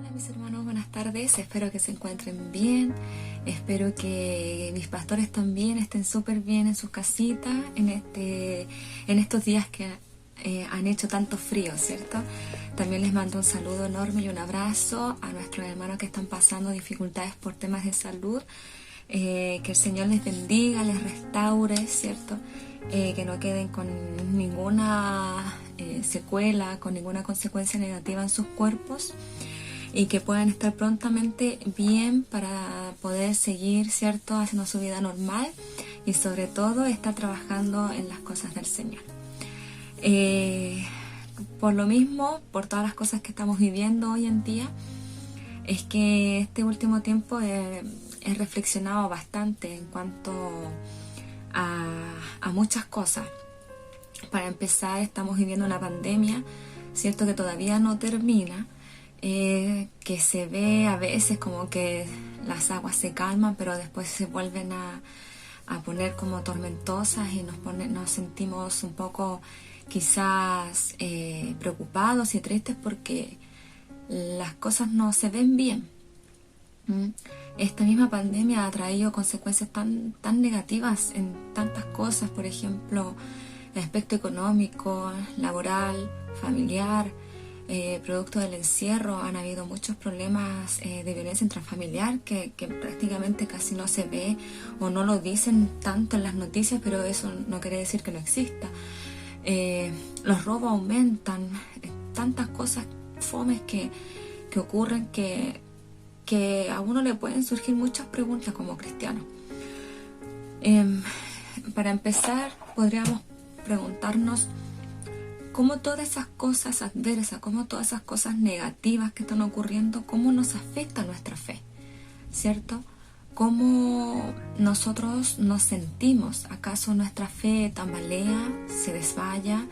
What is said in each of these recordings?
Hola mis hermanos, buenas tardes, espero que se encuentren bien, espero que mis pastores también estén súper bien en sus casitas en estos días que han hecho tanto frío, ¿cierto? También les mando un saludo enorme y un abrazo a nuestros hermanos que están pasando dificultades por temas de salud, que el Señor les bendiga, les restaure, ¿cierto? Que no queden con ninguna secuela, con ninguna consecuencia negativa en sus cuerpos, y que puedan estar prontamente bien para poder seguir, ¿cierto?, haciendo su vida normal y sobre todo estar trabajando en las cosas del Señor. Por lo mismo, por todas las cosas que estamos viviendo hoy en día, es que este último tiempo he reflexionado bastante en cuanto a muchas cosas. Para empezar, estamos viviendo una pandemia, ¿cierto?, que todavía no termina. Que se ve a veces como que las aguas se calman, pero después se vuelven a poner como tormentosas y nos sentimos un poco quizás preocupados y tristes porque las cosas no se ven bien. Esta misma pandemia ha traído consecuencias tan negativas en tantas cosas, por ejemplo, el aspecto económico, laboral, familiar. Producto del encierro han habido muchos problemas de violencia intrafamiliar que prácticamente casi no se ve o no lo dicen tanto en las noticias, pero eso no quiere decir que no exista. Los robos aumentan, tantas cosas fomes que ocurren que a uno le pueden surgir muchas preguntas como cristiano. Para empezar, podríamos preguntarnos cómo todas esas cosas adversas, cómo todas esas cosas negativas que están ocurriendo, cómo nos afecta nuestra fe, ¿cierto? ¿Cómo nosotros nos sentimos? ¿Acaso nuestra fe tambalea, se desvaya?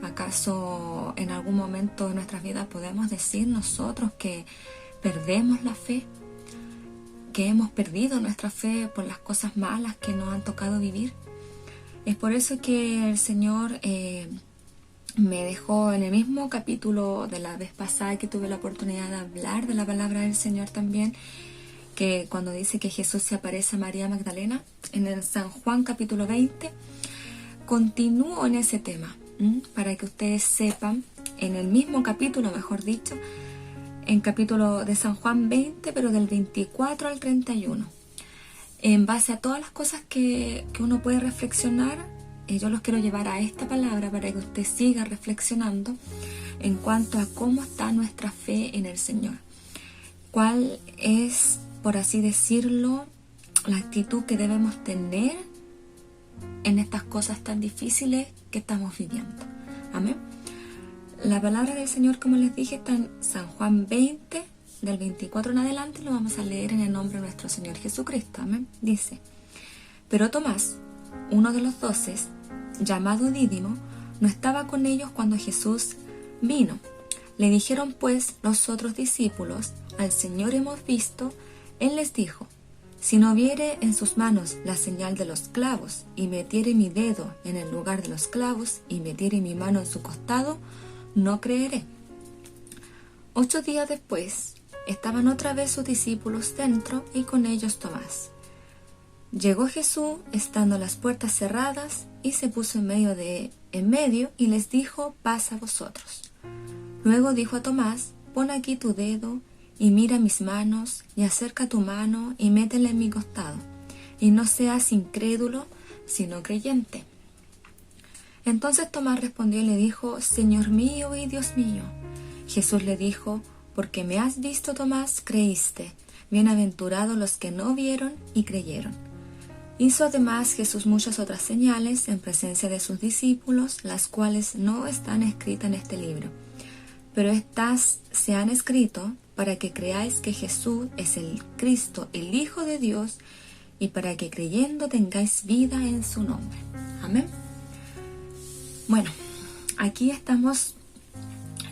¿Acaso en algún momento de nuestras vidas podemos decir nosotros que perdemos la fe? ¿Que hemos perdido nuestra fe por las cosas malas que nos han tocado vivir? Es por eso que el Señor me dejó en el mismo capítulo de la vez pasada que tuve la oportunidad de hablar de la palabra del Señor también, que cuando dice que Jesús se aparece a María Magdalena, en el San Juan capítulo 20, continúo en ese tema, para que ustedes sepan, en el mismo capítulo, mejor dicho, en capítulo de San Juan 20, pero del 24 al 31, en base a todas las cosas que uno puede reflexionar. Yo los quiero llevar a esta palabra para que usted siga reflexionando en cuanto a cómo está nuestra fe en el Señor. ¿Cuál es, por así decirlo, la actitud que debemos tener en estas cosas tan difíciles que estamos viviendo? Amén. La palabra del Señor, como les dije, está en San Juan 20, del 24 en adelante, lo vamos a leer en el nombre de nuestro Señor Jesucristo. Amén. Dice: pero Tomás, uno de los 12, llamado Dídimo, no estaba con ellos cuando Jesús vino. Le dijeron pues los otros discípulos: al Señor hemos visto. Él les dijo: si no viere en sus manos la señal de los clavos, y metiere mi dedo en el lugar de los clavos, y metiere mi mano en su costado, no creeré. 8 días después, estaban otra vez sus discípulos dentro, y con ellos Tomás. Llegó Jesús, estando las puertas cerradas, y se puso en medio y les dijo: paz a vosotros. Luego dijo a Tomás: pon aquí tu dedo y mira mis manos, y acerca tu mano y métela en mi costado, y no seas incrédulo, sino creyente. Entonces Tomás respondió y le dijo: Señor mío y Dios mío. Jesús le dijo: porque me has visto, Tomás, creíste. Bienaventurados los que no vieron y creyeron. Hizo además Jesús muchas otras señales en presencia de sus discípulos, las cuales no están escritas en este libro. Pero estas se han escrito para que creáis que Jesús es el Cristo, el Hijo de Dios, y para que creyendo tengáis vida en su nombre. Amén. Bueno, aquí estamos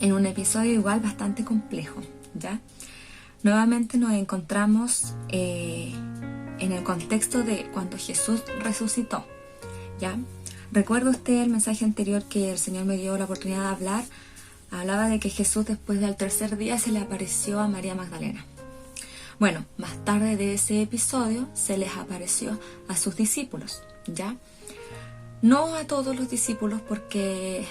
en un episodio igual bastante complejo, ¿ya? Nuevamente nos encontramos en el contexto de cuando Jesús resucitó, ¿ya? ¿Recuerda usted el mensaje anterior que el Señor me dio la oportunidad de hablar Hablaba de que Jesús después del tercer día se le apareció a María Magdalena. Bueno, más tarde de ese episodio se les apareció a sus discípulos, ¿ya? No a todos los discípulos, porque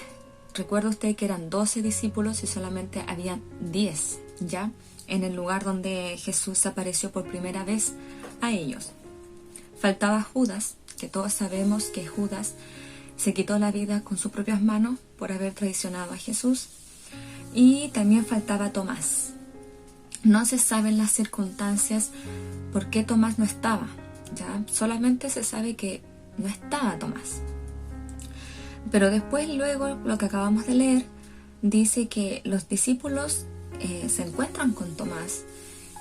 recuerda usted que eran 12 discípulos y solamente habían 10, ¿ya? En el lugar donde Jesús apareció por primera vez a ellos. Faltaba Judas, que todos sabemos que Judas se quitó la vida con sus propias manos por haber traicionado a Jesús. Y también faltaba Tomás. No se saben las circunstancias por qué Tomás no estaba, ¿ya? Solamente se sabe que no estaba Tomás. Pero después, luego, lo que acabamos de leer, dice que los discípulos se encuentran con Tomás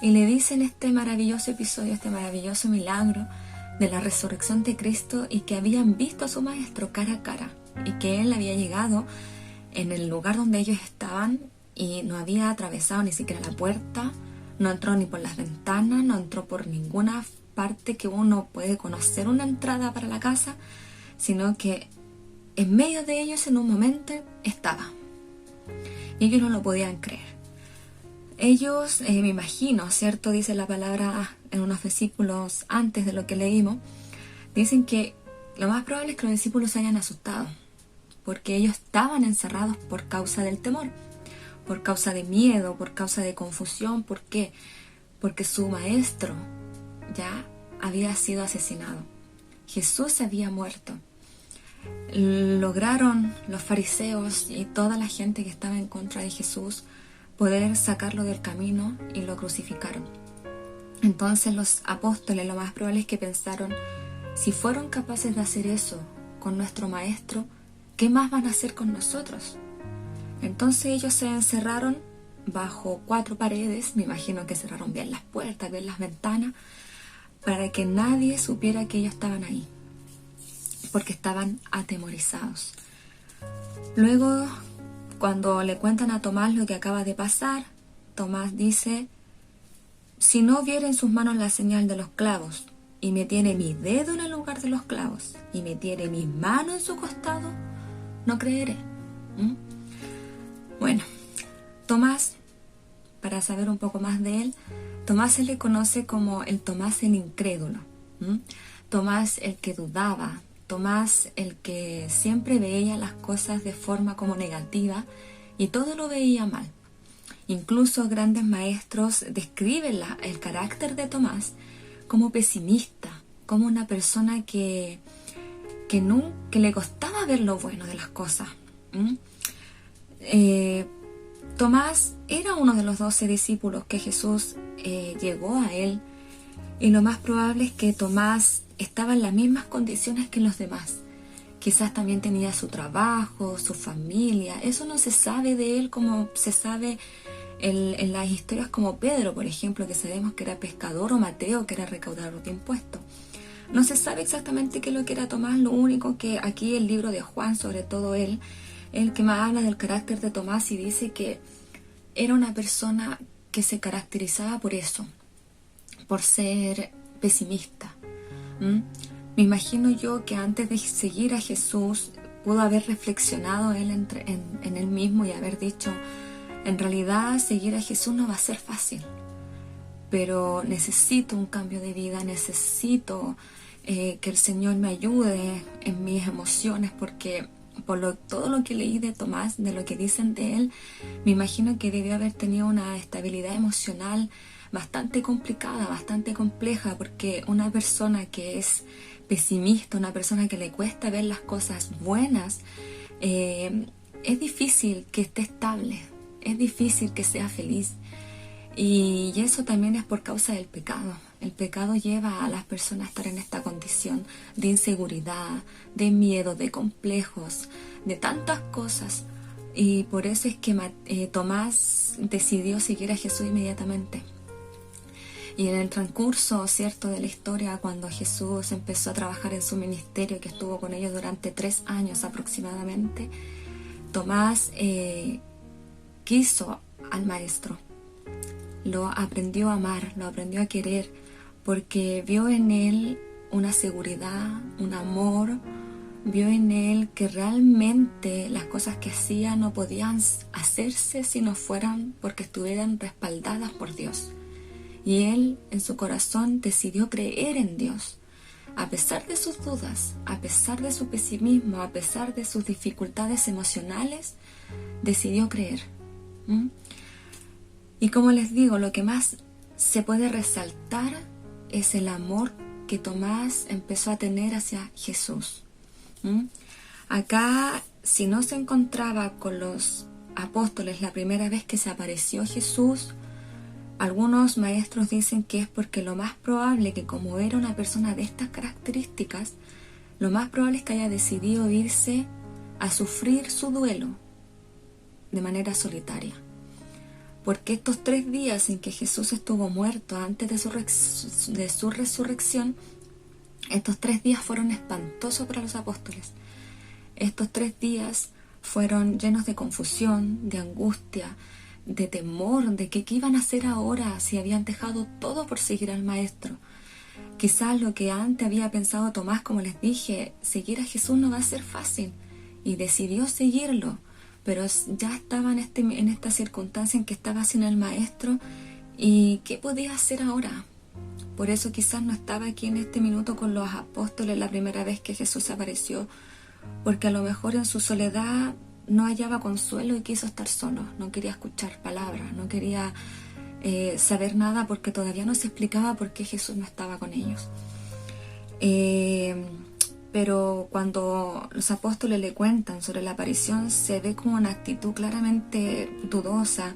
y le dicen este maravilloso episodio, este maravilloso milagro de la resurrección de Cristo, y que habían visto a su maestro cara a cara y que él había llegado en el lugar donde ellos estaban y no había atravesado ni siquiera la puerta, no entró ni por las ventanas, no entró por ninguna parte que uno puede conocer una entrada para la casa, sino que en medio de ellos en un momento estaba. Y ellos no lo podían creer. Ellos, me imagino, ¿cierto? Dice la palabra en unos versículos antes de lo que leímos, dicen que lo más probable es que los discípulos se hayan asustado, porque ellos estaban encerrados por causa del temor, por causa de miedo, por causa de confusión. ¿Por qué? Porque su maestro ya había sido asesinado. Jesús había muerto. Lograron los fariseos y toda la gente que estaba en contra de Jesús poder sacarlo del camino y lo crucificaron. Entonces los apóstoles lo más probable es que pensaron, si fueron capaces de hacer eso con nuestro maestro, ¿qué más van a hacer con nosotros? Entonces ellos se encerraron bajo 4 paredes, me imagino que cerraron bien las puertas, bien las ventanas, para que nadie supiera que ellos estaban ahí, porque estaban atemorizados. Luego, cuando le cuentan a Tomás lo que acaba de pasar, Tomás dice, si no viera en sus manos la señal de los clavos, y metiere mi dedo en el lugar de los clavos, y metiere mi mano en su costado, no creeré. Bueno, Tomás, para saber un poco más de él, Tomás se le conoce como el Tomás el incrédulo, Tomás el que dudaba, Tomás el que siempre veía las cosas de forma como negativa y todo lo veía mal. Incluso grandes maestros describen el carácter de Tomás como pesimista, como una persona que le costaba ver lo bueno de las cosas. Tomás era uno de los 12 discípulos que Jesús llegó a él, y lo más probable es que Tomás estaba en las mismas condiciones que los demás. Quizás también tenía su trabajo, su familia. Eso no se sabe de él como se sabe en las historias como Pedro, por ejemplo, que sabemos que era pescador, o Mateo, que era recaudador de impuestos. No se sabe exactamente qué es lo que era Tomás. Lo único que aquí el libro de Juan, sobre todo él, el que más habla del carácter de Tomás, y dice que era una persona que se caracterizaba por eso, por ser pesimista. Me imagino yo que antes de seguir a Jesús pudo haber reflexionado él en él mismo y haber dicho, en realidad seguir a Jesús no va a ser fácil, pero necesito un cambio de vida, necesito que el Señor me ayude en mis emociones, porque todo lo que leí de Tomás, de lo que dicen de él, me imagino que debió haber tenido una estabilidad emocional bastante complicada, bastante compleja, porque una persona que es pesimista, una persona que le cuesta ver las cosas buenas, es difícil que esté estable, es difícil que sea feliz. Y eso también es por causa del pecado. El pecado lleva a las personas a estar en esta condición de inseguridad, de miedo, de complejos, de tantas cosas. Y por eso es que Tomás decidió seguir a Jesús inmediatamente. Y en el transcurso, ¿cierto?, de la historia, cuando Jesús empezó a trabajar en su ministerio, que estuvo con ellos durante 3 años aproximadamente, Tomás quiso al Maestro. Lo aprendió a amar, lo aprendió a querer, porque vio en él una seguridad, un amor, vio en él que realmente las cosas que hacía no podían hacerse si no fueran porque estuvieran respaldadas por Dios. Y él en su corazón decidió creer en Dios. A pesar de sus dudas, a pesar de su pesimismo, a pesar de sus dificultades emocionales, decidió creer. Y como les digo, lo que más se puede resaltar es el amor que Tomás empezó a tener hacia Jesús. Acá, si no se encontraba con los apóstoles la primera vez que se apareció Jesús, algunos maestros dicen que es porque lo más probable que, como era una persona de estas características, lo más probable es que haya decidido irse a sufrir su duelo de manera solitaria. Porque estos 3 días en que Jesús estuvo muerto antes de su resurrección, estos 3 días fueron espantosos para los apóstoles. Estos 3 días fueron llenos de confusión, de angustia, de temor, de que qué iban a hacer ahora si habían dejado todo por seguir al Maestro. Quizás lo que antes había pensado Tomás, como les dije, seguir a Jesús no va a ser fácil, y decidió seguirlo, pero ya estaba en esta circunstancia en que estaba sin el Maestro, y ¿qué podía hacer ahora? Por eso quizás no estaba aquí en este minuto con los apóstoles la primera vez que Jesús se apareció, porque a lo mejor en su soledad no hallaba consuelo y quiso estar solo, no quería escuchar palabras, no quería saber nada porque todavía no se explicaba por qué Jesús no estaba con ellos. Pero cuando los apóstoles le cuentan sobre la aparición, se ve como una actitud claramente dudosa,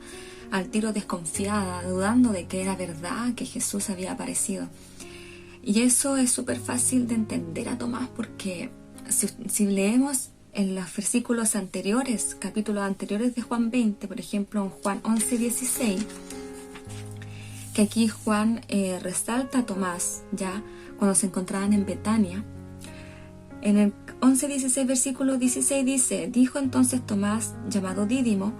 al tiro desconfiada, dudando de que era verdad que Jesús había aparecido. Y eso es súper fácil de entender a Tomás, porque si leemos en los versículos anteriores, capítulos anteriores de Juan 20, por ejemplo en Juan 11:16, que aquí Juan resalta a Tomás ya cuando se encontraban en Betania. En el 11:16, versículo 16 dice: dijo entonces Tomás, llamado Dídimo,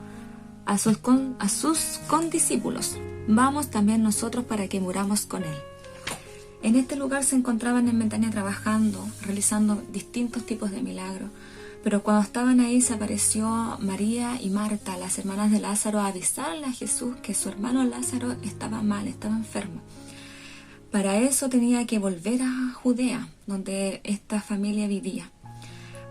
a sus condiscípulos: vamos también nosotros para que muramos con él. En este lugar se encontraban en Betania trabajando, realizando distintos tipos de milagros. Pero cuando estaban ahí se apareció María y Marta, las hermanas de Lázaro, a avisarle a Jesús que su hermano Lázaro estaba mal, estaba enfermo. Para eso tenía que volver a Judea, donde esta familia vivía.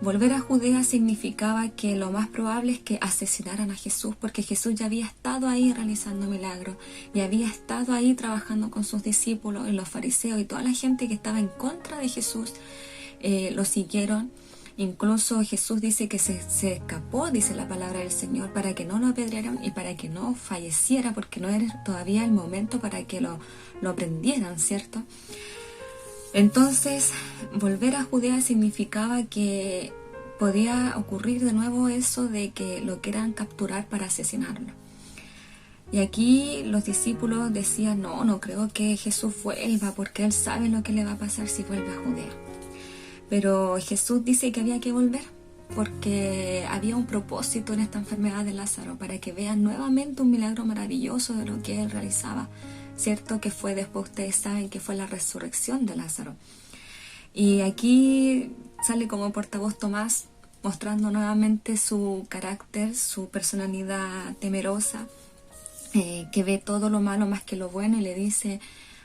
Volver a Judea significaba que lo más probable es que asesinaran a Jesús, porque Jesús ya había estado ahí realizando milagros, y había estado ahí trabajando con sus discípulos y los fariseos, y toda la gente que estaba en contra de Jesús lo siguieron. Incluso Jesús dice que se escapó, dice la palabra del Señor, para que no lo apedrearan y para que no falleciera, porque no era todavía el momento para que lo prendieran, ¿cierto? Entonces, volver a Judea significaba que podía ocurrir de nuevo eso de que lo quieran capturar para asesinarlo. Y aquí los discípulos decían: no creo que Jesús vuelva, porque él sabe lo que le va a pasar si vuelve a Judea. Pero Jesús dice que había que volver, porque había un propósito en esta enfermedad de Lázaro, para que vean nuevamente un milagro maravilloso de lo que él realizaba, ¿cierto? Que fue después, ustedes saben, que fue la resurrección de Lázaro. Y aquí sale como portavoz Tomás, mostrando nuevamente su carácter, su personalidad temerosa, que ve todo lo malo más que lo bueno, y le dice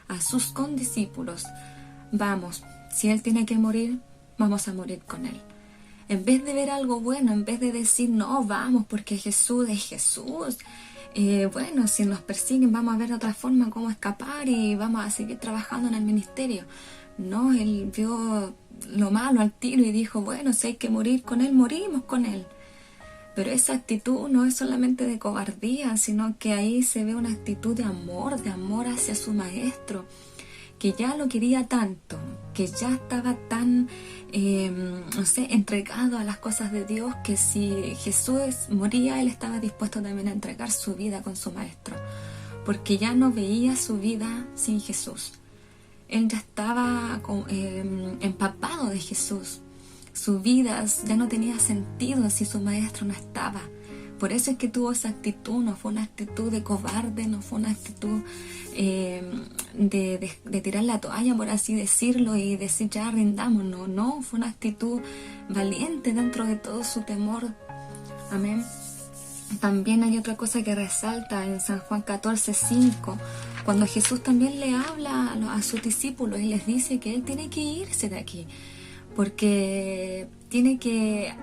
a sus condiscípulos: vamos, si él tiene que morir, vamos a morir con él. En vez de ver algo bueno, en vez de decir: no, vamos, porque Jesús es Jesús, bueno, si nos persiguen vamos a ver de otra forma cómo escapar y vamos a seguir trabajando en el ministerio. No, él vio lo malo al tiro y dijo: bueno, si hay que morir con él, morimos con él. Pero esa actitud no es solamente de cobardía, sino que ahí se ve una actitud de amor hacia su maestro, que ya lo quería tanto, que ya estaba tan, entregado a las cosas de Dios, que si Jesús moría, él estaba dispuesto también a entregar su vida con su maestro, porque ya no veía su vida sin Jesús. Él ya estaba empapado de Jesús. Su vida ya no tenía sentido si su maestro no estaba. Por eso es que tuvo esa actitud, no fue una actitud de cobarde, no fue una actitud de tirar la toalla, por así decirlo, y decir ya rindámonos. No, fue una actitud valiente dentro de todo su temor. Amén. También hay otra cosa que resalta en San Juan 14:5, cuando Jesús también le habla a sus discípulos y les dice que Él tiene que irse de aquí, porque tiene que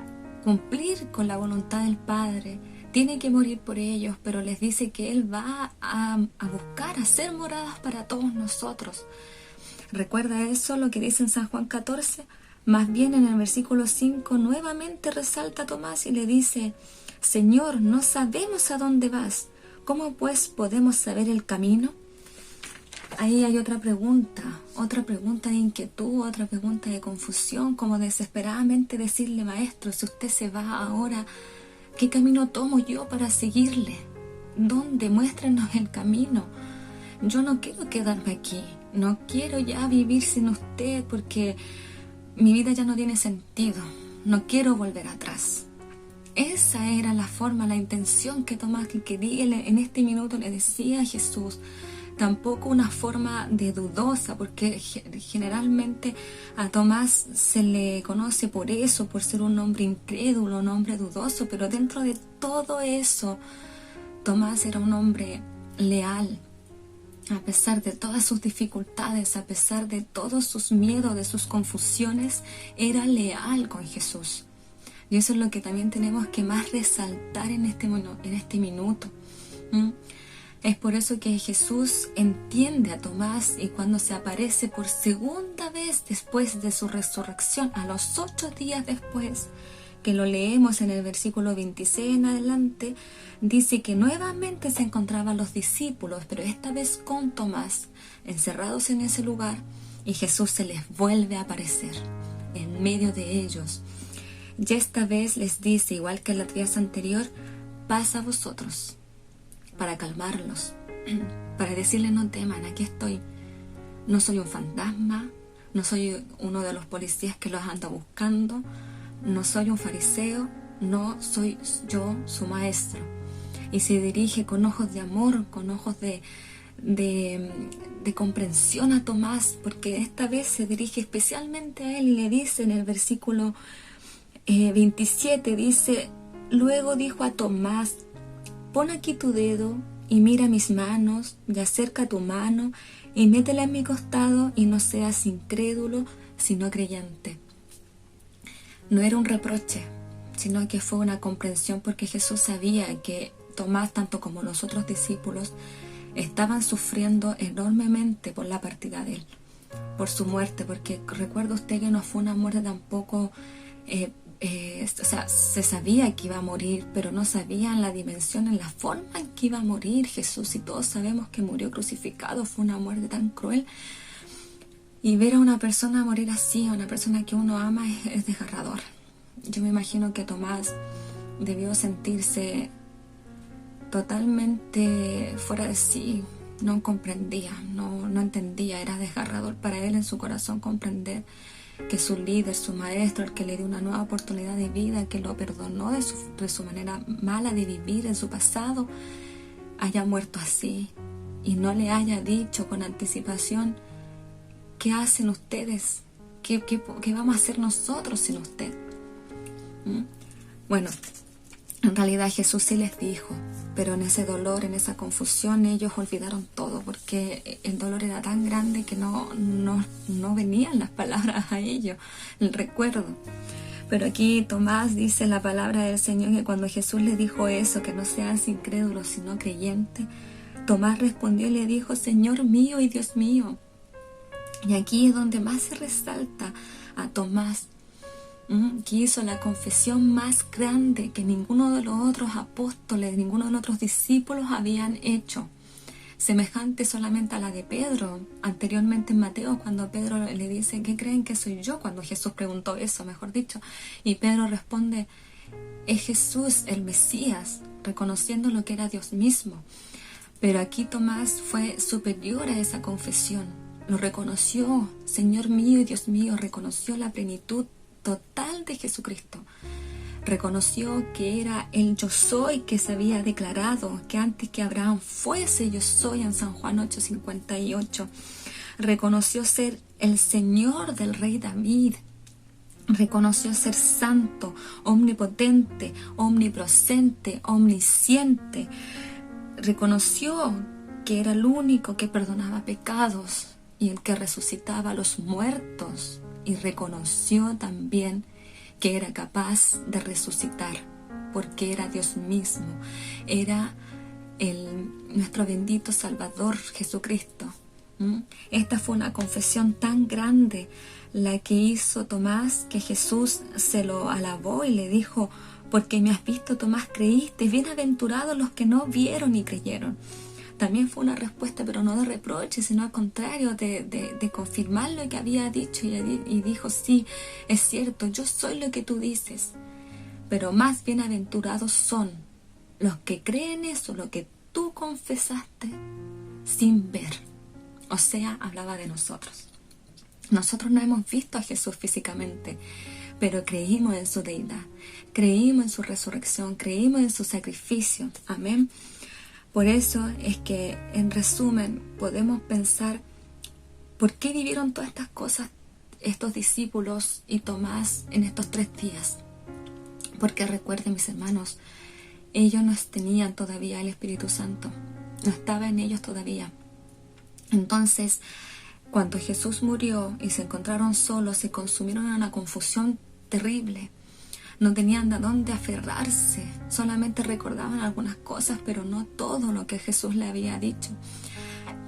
cumplir con la voluntad del Padre, tiene que morir por ellos, pero les dice que Él va a buscar hacer moradas para todos nosotros. ¿Recuerda eso lo que dice en San Juan 14? Más bien en el versículo 5 nuevamente resalta a Tomás y le dice: Señor, no sabemos a dónde vas, ¿cómo pues podemos saber el camino? Ahí hay otra pregunta de inquietud, otra pregunta de confusión, como desesperadamente decirle: Maestro, si usted se va ahora, ¿qué camino tomo yo para seguirle? ¿Dónde? Muéstrenos el camino. Yo no quiero quedarme aquí, no quiero ya vivir sin usted porque mi vida ya no tiene sentido, no quiero volver atrás. Esa era la forma, la intención que Tomás quería en este minuto le decía a Jesús. Tampoco una forma de dudosa, porque generalmente a Tomás se le conoce por eso, por ser un hombre incrédulo, un hombre dudoso, pero dentro de todo eso, Tomás era un hombre leal. A pesar de todas sus dificultades, a pesar de todos sus miedos, de sus confusiones, era leal con Jesús. Y eso es lo que también tenemos que más resaltar en este minuto. Es por eso que Jesús entiende a Tomás, y cuando se aparece por segunda vez después de su resurrección, a los 8 días después, que lo leemos en el versículo 26 en adelante, dice que nuevamente se encontraban los discípulos, pero esta vez con Tomás, encerrados en ese lugar, y Jesús se les vuelve a aparecer en medio de ellos. Y esta vez les dice, igual que la vez anterior: paz a vosotros, para calmarlos, para decirles: no teman, aquí estoy. No soy un fantasma, no soy uno de los policías que los anda buscando, no soy un fariseo, no soy yo su maestro. Y se dirige con ojos de amor, con ojos de comprensión a Tomás, porque esta vez se dirige especialmente a él y le dice en el versículo 27, dice: luego dijo a Tomás: pon aquí tu dedo y mira mis manos, y acerca tu mano y métela en mi costado, y no seas incrédulo, sino creyente. No era un reproche, sino que fue una comprensión, porque Jesús sabía que Tomás, tanto como los otros discípulos, estaban sufriendo enormemente por la partida de él, por su muerte, porque recuerda usted que no fue una muerte tampoco... se sabía que iba a morir, pero no sabían la dimensión, en la forma en que iba a morir Jesús, y todos sabemos que murió crucificado. Fue una muerte tan cruel, y ver a una persona morir así, a una persona que uno ama, es desgarrador. Yo me imagino que Tomás debió sentirse totalmente fuera de sí, no comprendía, no entendía, era desgarrador para él en su corazón comprender que su líder, su maestro, el que le dio una nueva oportunidad de vida, el que lo perdonó de su manera mala de vivir en su pasado, haya muerto así, y no le haya dicho con anticipación: ¿qué hacen ustedes? ¿Qué vamos a hacer nosotros sin usted? Bueno, en realidad Jesús sí les dijo, pero en ese dolor, en esa confusión, ellos olvidaron todo, porque el dolor era tan grande que no venían las palabras a ellos, el recuerdo. Pero aquí Tomás dice la palabra del Señor, que cuando Jesús le dijo eso, que no seas incrédulo sino creyente, Tomás respondió y le dijo: Señor mío y Dios mío. Y aquí es donde más se resalta a Tomás, que hizo la confesión más grande que ninguno de los otros apóstoles, ninguno de los otros discípulos habían hecho, semejante solamente a la de Pedro anteriormente en Mateo, cuando Pedro le dice: ¿qué creen que soy yo? Cuando Jesús preguntó eso, mejor dicho, y Pedro responde: es Jesús el Mesías, reconociendo lo que era Dios mismo. Pero aquí Tomás fue superior a esa confesión, lo reconoció: Señor mío y Dios mío, reconoció la plenitud total de Jesucristo. Reconoció que era el yo soy que se había declarado, que antes que Abraham fuese yo soy en San Juan 8:58. Reconoció ser el Señor del rey David. Reconoció ser santo, omnipotente, omnipresente, omnisciente. Reconoció que era el único que perdonaba pecados y el que resucitaba a los muertos. Y reconoció también que era capaz de resucitar, porque era Dios mismo, era nuestro bendito Salvador Jesucristo. Esta fue una confesión tan grande la que hizo Tomás, que Jesús se lo alabó y le dijo: porque me has visto, Tomás, creíste. Bienaventurados los que no vieron y creyeron. También fue una respuesta, pero no de reproche, sino al contrario, de confirmar lo que había dicho, y dijo: sí, es cierto, yo soy lo que tú dices, pero más bienaventurados son los que creen eso, lo que tú confesaste sin ver. O sea, hablaba de nosotros. Nosotros no hemos visto a Jesús físicamente, pero creímos en su deidad, creímos en su resurrección, creímos en su sacrificio. Amén. Por eso es que, en resumen, podemos pensar por qué vivieron todas estas cosas estos discípulos y Tomás en estos 3 días. Porque recuerden, mis hermanos, ellos no tenían todavía el Espíritu Santo, no estaba en ellos todavía. Entonces, cuando Jesús murió y se encontraron solos, se consumieron en una confusión terrible. No tenían de dónde aferrarse, solamente recordaban algunas cosas, pero no todo lo que Jesús le había dicho.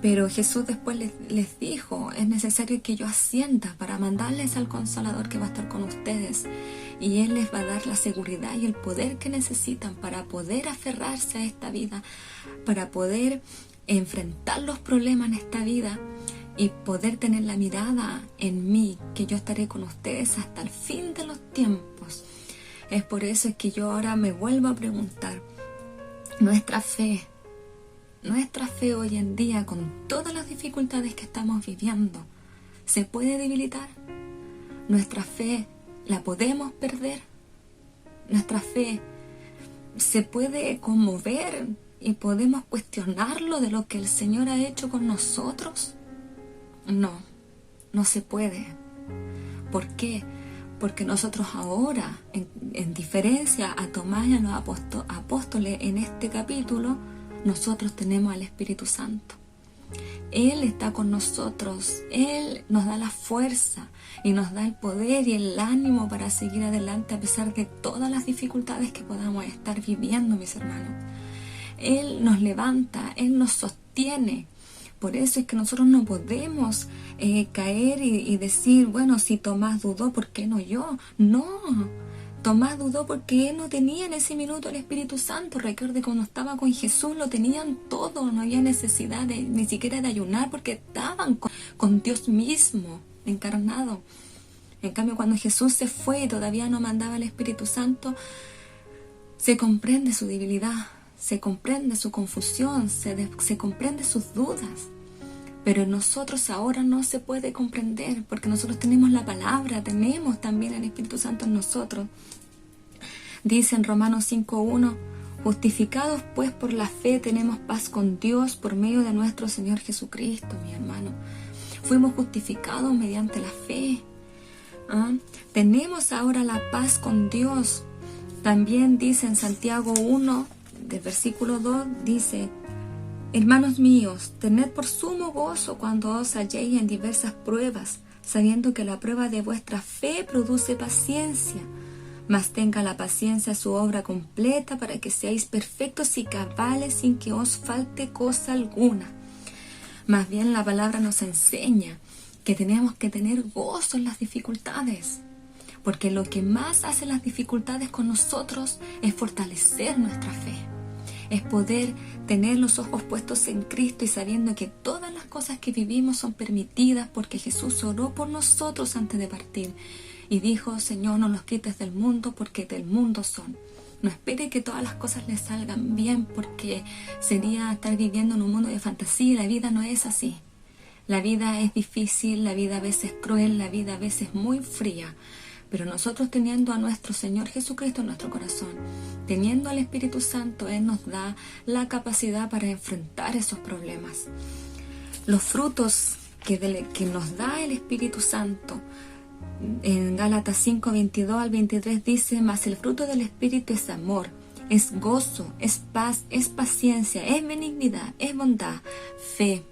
Pero Jesús después les dijo: es necesario que yo ascienda para mandarles al Consolador que va a estar con ustedes, y Él les va a dar la seguridad y el poder que necesitan para poder aferrarse a esta vida, para poder enfrentar los problemas en esta vida y poder tener la mirada en mí, que yo estaré con ustedes hasta el fin de los tiempos. Es por eso que yo ahora me vuelvo a preguntar: nuestra fe hoy en día, con todas las dificultades que estamos viviendo, ¿se puede debilitar? Nuestra fe, ¿la podemos perder? Nuestra fe se puede conmover y podemos cuestionarlo de lo que el Señor ha hecho con nosotros. No se puede. ¿Por qué? Porque nosotros ahora, en diferencia a Tomás y a los apóstoles en este capítulo, nosotros tenemos al Espíritu Santo. Él está con nosotros, Él nos da la fuerza y nos da el poder y el ánimo para seguir adelante a pesar de todas las dificultades que podamos estar viviendo, mis hermanos. Él nos levanta, Él nos sostiene. Por eso es que nosotros no podemos caer y decir: bueno, si Tomás dudó, ¿por qué no yo? No, Tomás dudó porque él no tenía en ese minuto el Espíritu Santo. Recuerde, cuando estaba con Jesús lo tenían todo, no había necesidad ni siquiera de ayunar, porque estaban con Dios mismo encarnado. En cambio, cuando Jesús se fue y todavía no mandaba el Espíritu Santo, se comprende su debilidad, se comprende su confusión, se comprende sus dudas. Pero en nosotros ahora no se puede comprender, porque nosotros tenemos la palabra, tenemos también el Espíritu Santo en nosotros. Dice en Romanos 5:1: justificados pues por la fe tenemos paz con Dios por medio de nuestro Señor Jesucristo, mi hermano. Fuimos justificados mediante la fe. Tenemos ahora la paz con Dios. También dice en Santiago 1, del versículo 2, dice: hermanos míos, tened por sumo gozo cuando os halléis en diversas pruebas, sabiendo que la prueba de vuestra fe produce paciencia. Mas tenga la paciencia su obra completa, para que seáis perfectos y cabales sin que os falte cosa alguna. Más bien la palabra nos enseña que tenemos que tener gozo en las dificultades, porque lo que más hace las dificultades con nosotros es fortalecer nuestra fe. Es poder tener los ojos puestos en Cristo y sabiendo que todas las cosas que vivimos son permitidas porque Jesús oró por nosotros antes de partir y dijo: Señor, no los quites del mundo, porque del mundo son. No espere que todas las cosas le salgan bien, porque sería estar viviendo en un mundo de fantasía. La vida no es así. La vida es difícil, la vida a veces es cruel, la vida a veces es muy fría. Pero nosotros teniendo a nuestro Señor Jesucristo en nuestro corazón, teniendo al Espíritu Santo, Él nos da la capacidad para enfrentar esos problemas. Los frutos que nos da el Espíritu Santo, en Gálatas 5, 22 al 23 dice: mas el fruto del Espíritu es amor, es gozo, es paz, es paciencia, es benignidad, es bondad, fe,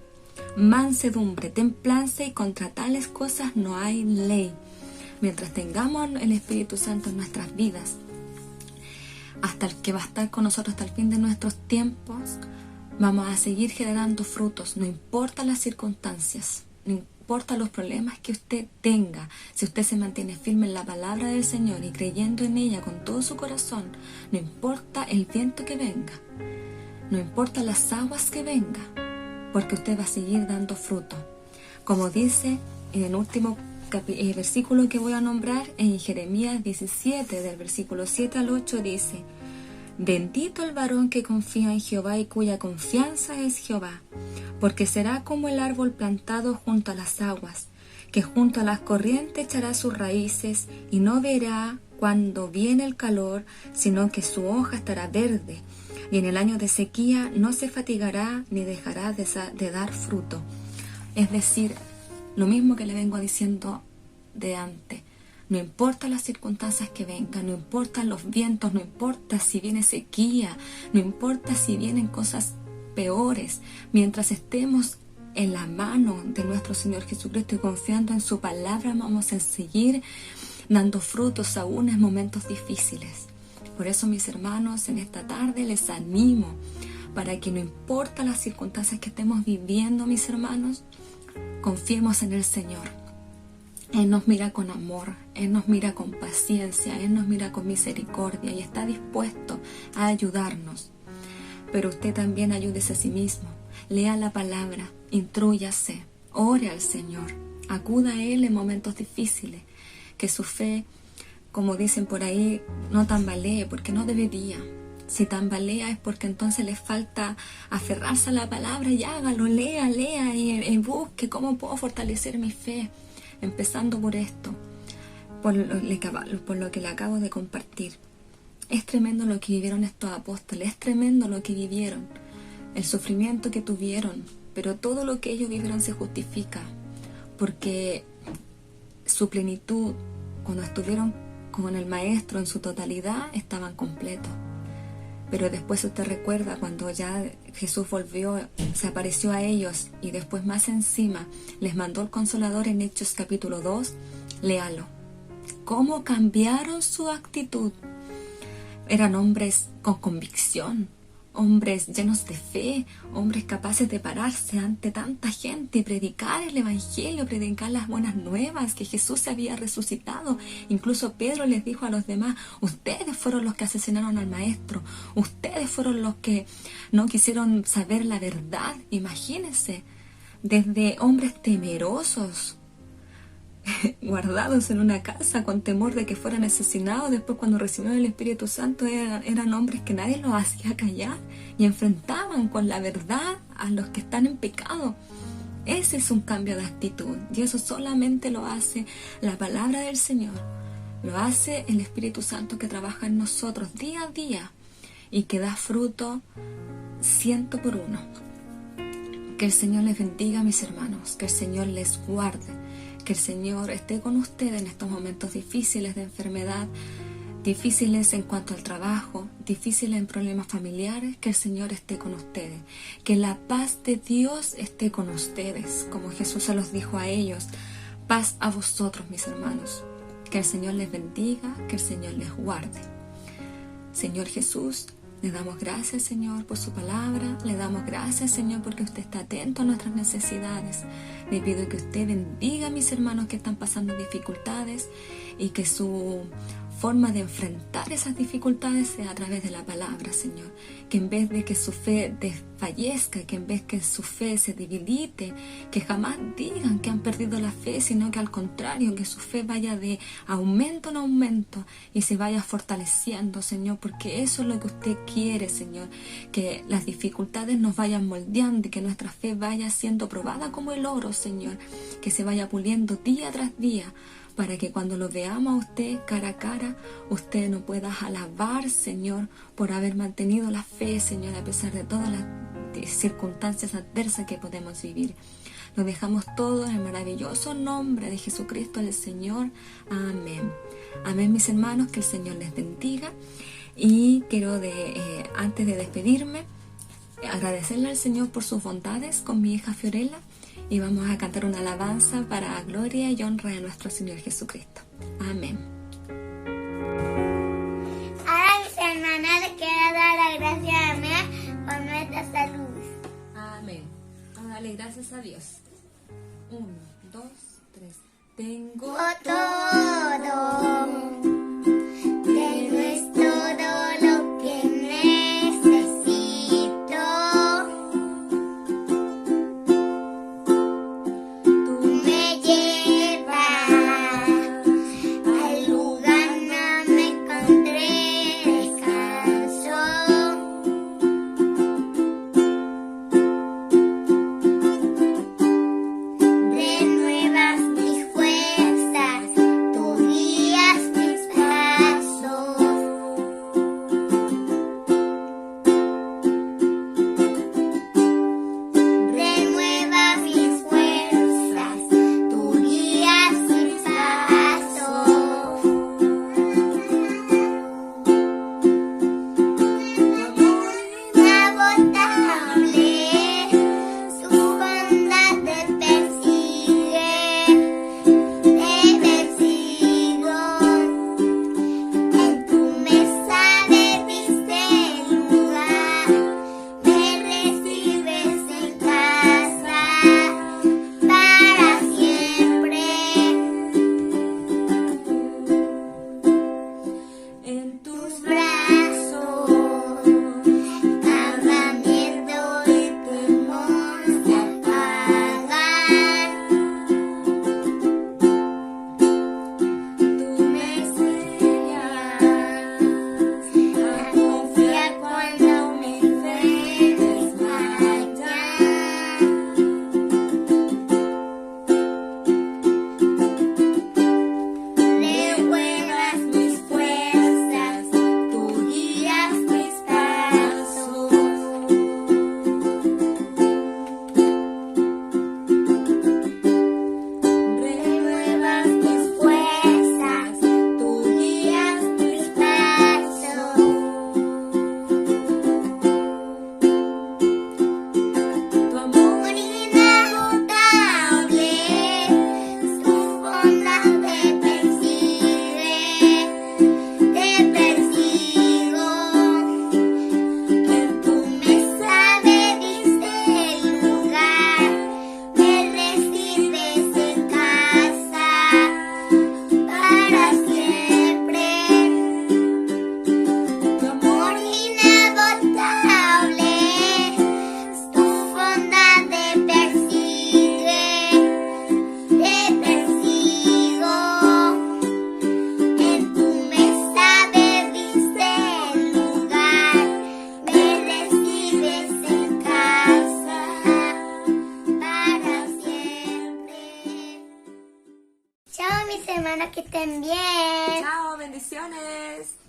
mansedumbre, templanza, y contra tales cosas no hay ley. Mientras tengamos el Espíritu Santo en nuestras vidas, hasta el que va a estar con nosotros hasta el fin de nuestros tiempos, vamos a seguir generando frutos, no importa las circunstancias, no importa los problemas que usted tenga. Si usted se mantiene firme en la palabra del Señor y creyendo en ella con todo su corazón, no importa el viento que venga, no importa las aguas que venga, porque usted va a seguir dando fruto. Como dice en el último versículo que voy a nombrar, en Jeremías 17, del versículo 7 al 8, dice: bendito el varón que confía en Jehová y cuya confianza es Jehová, porque será como el árbol plantado junto a las aguas, que junto a las corrientes echará sus raíces y no verá cuando viene el calor, sino que su hoja estará verde, y en el año de sequía no se fatigará ni dejará de dar fruto. Es decir, lo mismo que le vengo diciendo de antes. No importa las circunstancias que vengan, no importan los vientos, no importa si viene sequía, no importa si vienen cosas peores, mientras estemos en la mano de nuestro Señor Jesucristo y confiando en su palabra, vamos a seguir dando frutos aún en momentos difíciles. Por eso, mis hermanos, en esta tarde les animo para que no importa las circunstancias que estemos viviendo, mis hermanos, confiemos en el Señor. Él nos mira con amor, Él nos mira con paciencia, Él nos mira con misericordia y está dispuesto a ayudarnos. Pero usted también ayúdese a sí mismo, lea la palabra, intrúyase, ore al Señor, acuda a Él en momentos difíciles, que su fe, como dicen por ahí, no tambalee, porque no debería. Si tambalea es porque entonces le falta aferrarse a la palabra, y hágalo, lea y busque cómo puedo fortalecer mi fe. Empezando por esto, por lo que le acabo de compartir. Es tremendo lo que vivieron estos apóstoles, es tremendo lo que vivieron, el sufrimiento que tuvieron, pero todo lo que ellos vivieron se justifica, porque su plenitud, cuando estuvieron con el Maestro en su totalidad, estaban completos. Pero después usted recuerda cuando ya Jesús volvió, se apareció a ellos y después más encima les mandó el Consolador en Hechos capítulo 2, léalo. ¿Cómo cambiaron su actitud? Eran hombres con convicción, hombres llenos de fe, hombres capaces de pararse ante tanta gente y predicar el Evangelio, predicar las buenas nuevas, que Jesús se había resucitado. Incluso Pedro les dijo a los demás: ustedes fueron los que asesinaron al Maestro, ustedes fueron los que no quisieron saber la verdad. Imagínense, desde hombres temerosos, guardados en una casa con temor de que fueran asesinados. Después, cuando recibieron el Espíritu Santo, eran hombres que nadie los hacía callar y enfrentaban con la verdad a los que están en pecado. Ese es un cambio de actitud, y eso solamente lo hace la palabra del Señor, lo hace el Espíritu Santo que trabaja en nosotros día a día y que da fruto 100 por 1. Que el Señor les bendiga, mis hermanos, que el Señor les guarde, que el Señor esté con ustedes en estos momentos difíciles de enfermedad, difíciles en cuanto al trabajo, difíciles en problemas familiares. Que el Señor esté con ustedes, que la paz de Dios esté con ustedes, como Jesús se los dijo a ellos: paz a vosotros, mis hermanos. Que el Señor les bendiga, que el Señor les guarde. Señor Jesús, le damos gracias, Señor, por su palabra. Le damos gracias, Señor, porque usted está atento a nuestras necesidades. Le pido que usted bendiga a mis hermanos que están pasando dificultades y que su forma de enfrentar esas dificultades sea a través de la palabra, Señor. Que en vez de que su fe desfallezca, que en vez que su fe se debilite, que jamás digan que han perdido la fe, sino que al contrario, que su fe vaya de aumento en aumento y se vaya fortaleciendo, Señor, porque eso es lo que usted quiere, Señor. Que las dificultades nos vayan moldeando y que nuestra fe vaya siendo probada como el oro, Señor. Que se vaya puliendo día tras día, para que cuando lo veamos a usted cara a cara, usted nos pueda alabar, Señor, por haber mantenido la fe, Señor, a pesar de todas las circunstancias adversas que podemos vivir. Lo dejamos todo en el maravilloso nombre de Jesucristo el Señor. Amén. Amén, mis hermanos, que el Señor les bendiga. Y quiero, antes de despedirme, agradecerle al Señor por sus bondades con mi hija Fiorella. Y vamos a cantar una alabanza para gloria y honra de nuestro Señor Jesucristo. Amén. Ahora, mis hermanas, les quiero dar las gracias a Dios por nuestra salud. Amén. Vamos a darle gracias a Dios. 1, 2, 3. Tengo todo, tengo es todo lo que necesito. Tú me llevas al lugar donde me encontré descanso. Renuevas mis fuerzas, tú guías mis pasos. Renuevas mis fuerzas, tú guías mis pasos. Inagotable, su bondad te persigue, te persigo. En tu mesa me diste lugar, me recibes en casa para siempre. en tus Tus brazos, cada miedo y temor se apagan. Tú me enseñas a confiar cuando mi fe desmaya. Renuevas mis fuerzas, tú guías mis pasos. Renuevas mis fuerzas, tú guías mis pasos. tu amor. Amor inagotable, su bondad te persigue, te persigo. En tu mesa me diste lugar, me recibes en casa para siempre. Tu amor. Amor inagotable, tu bondad te persigue, te persigo. En tu mesa me diste lugar, me recibes en casa para siempre. Chao, mis hermanos, que estén bien. Chao, bendiciones.